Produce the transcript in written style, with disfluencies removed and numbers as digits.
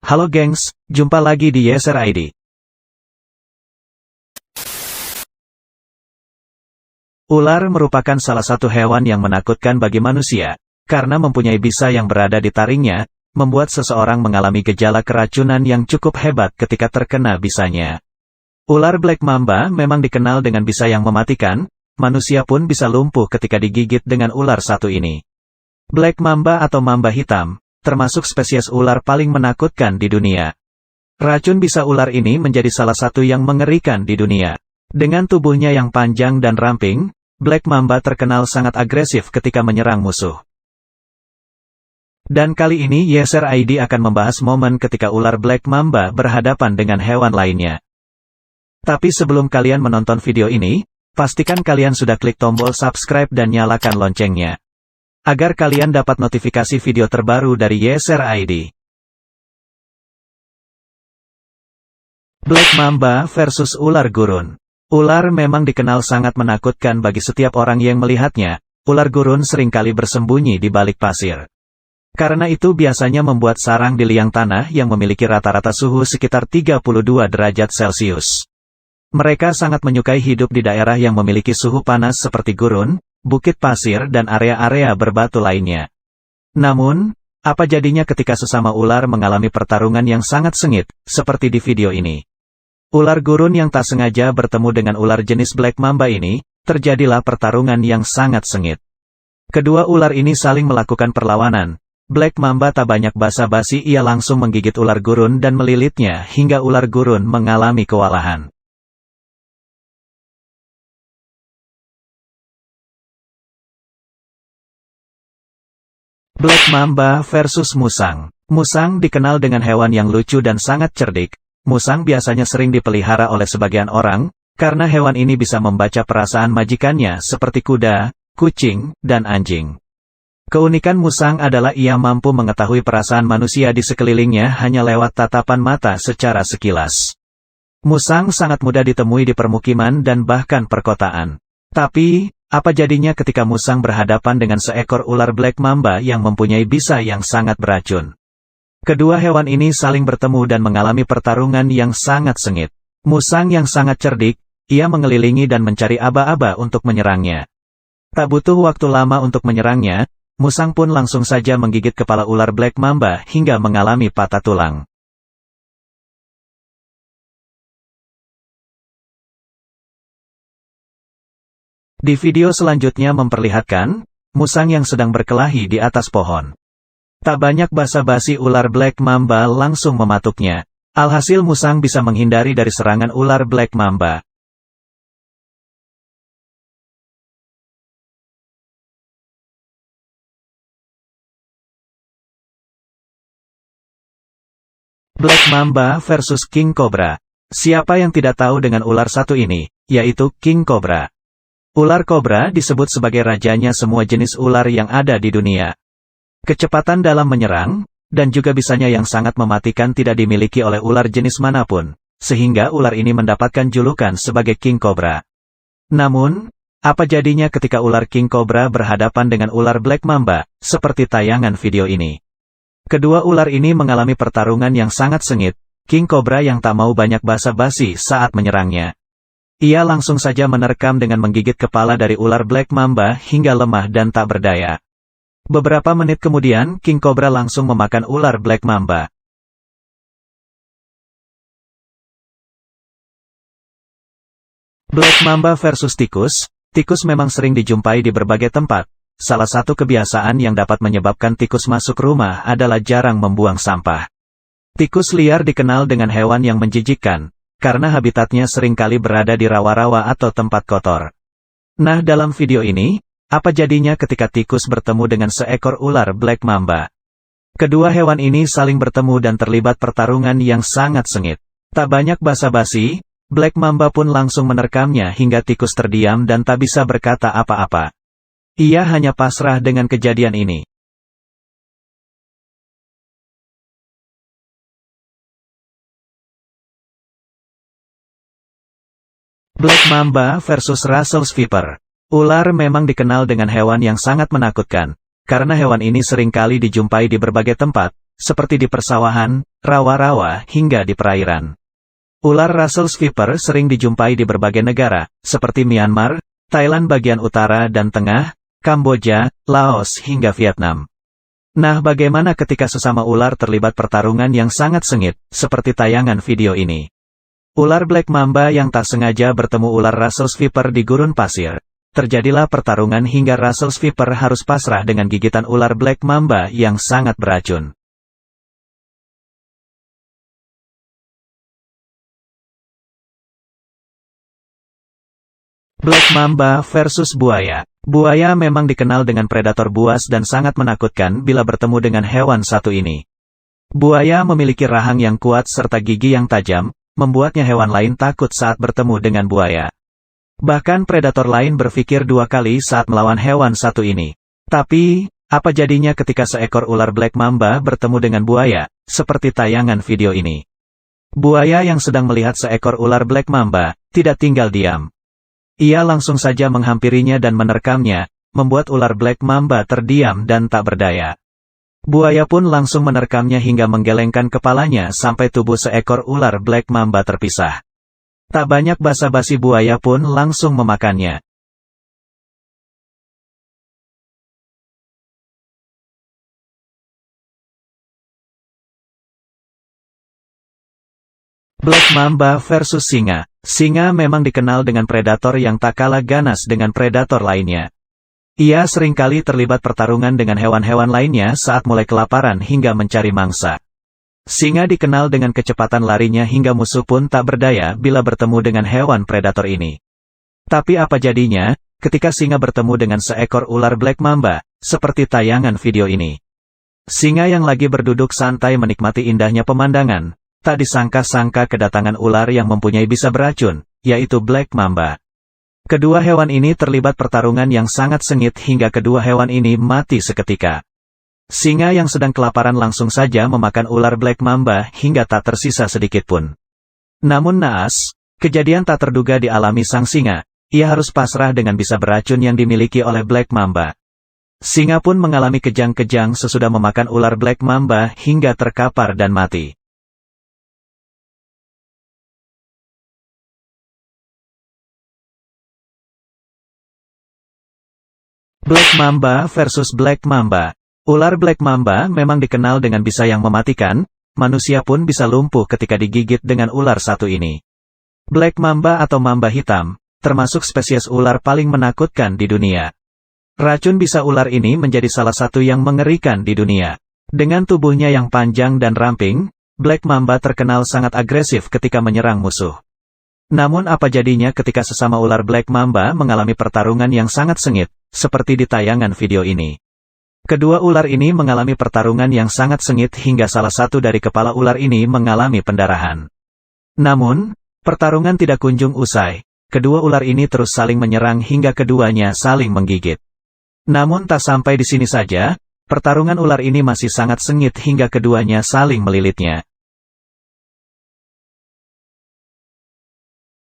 Halo gengs, jumpa lagi di Yeser ID. Ular merupakan salah satu hewan yang menakutkan bagi manusia, karena mempunyai bisa yang berada di taringnya, membuat seseorang mengalami gejala keracunan yang cukup hebat ketika terkena bisanya. Ular Black Mamba memang dikenal dengan bisa yang mematikan, manusia pun bisa lumpuh ketika digigit dengan ular satu ini. Black Mamba atau mamba hitam, termasuk spesies ular paling menakutkan di dunia. Racun bisa ular ini menjadi salah satu yang mengerikan di dunia. Dengan tubuhnya yang panjang dan ramping, Black Mamba terkenal sangat agresif ketika menyerang musuh. Dan kali ini Yeser ID akan membahas momen ketika ular Black Mamba berhadapan dengan hewan lainnya. Tapi sebelum kalian menonton video ini, pastikan kalian sudah klik tombol subscribe dan nyalakan loncengnya, agar kalian dapat notifikasi video terbaru dari Yeser ID. Black Mamba versus ular gurun. Ular memang dikenal sangat menakutkan bagi setiap orang yang melihatnya. Ular gurun seringkali bersembunyi di balik pasir. Karena itu biasanya membuat sarang di liang tanah yang memiliki rata-rata suhu sekitar 32 derajat Celcius. Mereka sangat menyukai hidup di daerah yang memiliki suhu panas seperti gurun, bukit pasir dan area-area berbatu lainnya. Namun, apa jadinya ketika sesama ular mengalami pertarungan yang sangat sengit, seperti di video ini? Ular gurun yang tak sengaja bertemu dengan ular jenis Black Mamba ini, terjadilah pertarungan yang sangat sengit. Kedua ular ini saling melakukan perlawanan. Black Mamba tak banyak basa-basi, ia langsung menggigit ular gurun dan melilitnya hingga ular gurun mengalami kewalahan. Black Mamba versus musang. Musang dikenal dengan hewan yang lucu dan sangat cerdik. Musang biasanya sering dipelihara oleh sebagian orang, karena hewan ini bisa membaca perasaan majikannya seperti kuda, kucing, dan anjing. Keunikan musang adalah ia mampu mengetahui perasaan manusia di sekelilingnya hanya lewat tatapan mata secara sekilas. Musang sangat mudah ditemui di permukiman dan bahkan perkotaan. Tapi, apa jadinya ketika musang berhadapan dengan seekor ular Black Mamba yang mempunyai bisa yang sangat beracun? Kedua hewan ini saling bertemu dan mengalami pertarungan yang sangat sengit. Musang yang sangat cerdik, ia mengelilingi dan mencari aba-aba untuk menyerangnya. Tak butuh waktu lama untuk menyerangnya, musang pun langsung saja menggigit kepala ular Black Mamba hingga mengalami patah tulang. Di video selanjutnya memperlihatkan, musang yang sedang berkelahi di atas pohon. Tak banyak basa-basi ular Black Mamba langsung mematuknya. Alhasil musang bisa menghindari dari serangan ular Black Mamba. Black Mamba versus King Cobra. Siapa yang tidak tahu dengan ular satu ini, yaitu King Cobra. Ular kobra disebut sebagai rajanya semua jenis ular yang ada di dunia. Kecepatan dalam menyerang, dan juga bisanya yang sangat mematikan tidak dimiliki oleh ular jenis manapun, sehingga ular ini mendapatkan julukan sebagai King Cobra. Namun, apa jadinya ketika ular King Cobra berhadapan dengan ular Black Mamba, seperti tayangan video ini? Kedua ular ini mengalami pertarungan yang sangat sengit. King Cobra yang tak mau banyak basa-basi saat menyerangnya. Ia langsung saja menerkam dengan menggigit kepala dari ular Black Mamba hingga lemah dan tak berdaya. Beberapa menit kemudian, King Cobra langsung memakan ular Black Mamba. Black Mamba versus tikus. Tikus memang sering dijumpai di berbagai tempat. Salah satu kebiasaan yang dapat menyebabkan tikus masuk rumah adalah jarang membuang sampah. Tikus liar dikenal dengan hewan yang menjijikkan, karena habitatnya seringkali berada di rawa-rawa atau tempat kotor. Nah, dalam video ini, apa jadinya ketika tikus bertemu dengan seekor ular Black Mamba? Kedua hewan ini saling bertemu dan terlibat pertarungan yang sangat sengit. Tak banyak basa-basi, Black Mamba pun langsung menerkamnya hingga tikus terdiam dan tak bisa berkata apa-apa. Ia hanya pasrah dengan kejadian ini. Black Mamba versus Russell's Viper. Ular memang dikenal dengan hewan yang sangat menakutkan, karena hewan ini seringkali dijumpai di berbagai tempat, seperti di persawahan, rawa-rawa, hingga di perairan. Ular Russell's Viper sering dijumpai di berbagai negara, seperti Myanmar, Thailand bagian utara dan tengah, Kamboja, Laos hingga Vietnam. Nah, bagaimana ketika sesama ular terlibat pertarungan yang sangat sengit, seperti tayangan video ini? Ular Black Mamba yang tak sengaja bertemu ular Russell's Viper di gurun pasir. Terjadilah pertarungan hingga Russell's Viper harus pasrah dengan gigitan ular Black Mamba yang sangat beracun. Black Mamba versus buaya. Buaya memang dikenal dengan predator buas dan sangat menakutkan bila bertemu dengan hewan satu ini. Buaya memiliki rahang yang kuat serta gigi yang tajam, membuatnya hewan lain takut saat bertemu dengan buaya. Bahkan predator lain berpikir dua kali saat melawan hewan satu ini. Tapi, apa jadinya ketika seekor ular Black Mamba bertemu dengan buaya, seperti tayangan video ini? Buaya yang sedang melihat seekor ular Black Mamba, tidak tinggal diam. Ia langsung saja menghampirinya dan menerkamnya, membuat ular Black Mamba terdiam dan tak berdaya. Buaya pun langsung menerkamnya hingga menggelengkan kepalanya sampai tubuh seekor ular Black Mamba terpisah. Tak banyak basa-basi buaya pun langsung memakannya. Black Mamba versus singa. Singa memang dikenal dengan predator yang tak kalah ganas dengan predator lainnya. Ia seringkali terlibat pertarungan dengan hewan-hewan lainnya saat mulai kelaparan hingga mencari mangsa. Singa dikenal dengan kecepatan larinya hingga musuh pun tak berdaya bila bertemu dengan hewan predator ini. Tapi apa jadinya, ketika singa bertemu dengan seekor ular Black Mamba, seperti tayangan video ini? Singa yang lagi berduduk santai menikmati indahnya pemandangan, tak disangka-sangka kedatangan ular yang mempunyai bisa beracun, yaitu Black Mamba. Kedua hewan ini terlibat pertarungan yang sangat sengit hingga kedua hewan ini mati seketika. Singa yang sedang kelaparan langsung saja memakan ular Black Mamba hingga tak tersisa sedikit pun. Namun naas, kejadian tak terduga dialami sang singa. Ia harus pasrah dengan bisa beracun yang dimiliki oleh Black Mamba. Singa pun mengalami kejang-kejang sesudah memakan ular Black Mamba hingga terkapar dan mati. Black Mamba versus Black Mamba. Ular Black Mamba memang dikenal dengan bisa yang mematikan, manusia pun bisa lumpuh ketika digigit dengan ular satu ini. Black Mamba atau mamba hitam, termasuk spesies ular paling menakutkan di dunia. Racun bisa ular ini menjadi salah satu yang mengerikan di dunia. Dengan tubuhnya yang panjang dan ramping, Black Mamba terkenal sangat agresif ketika menyerang musuh. Namun apa jadinya ketika sesama ular Black Mamba mengalami pertarungan yang sangat sengit, seperti di tayangan video ini? Kedua ular ini mengalami pertarungan yang sangat sengit hingga salah satu dari kepala ular ini mengalami pendarahan. Namun, pertarungan tidak kunjung usai. Kedua ular ini terus saling menyerang hingga keduanya saling menggigit. Namun tak sampai di sini saja, pertarungan ular ini masih sangat sengit hingga keduanya saling melilitnya.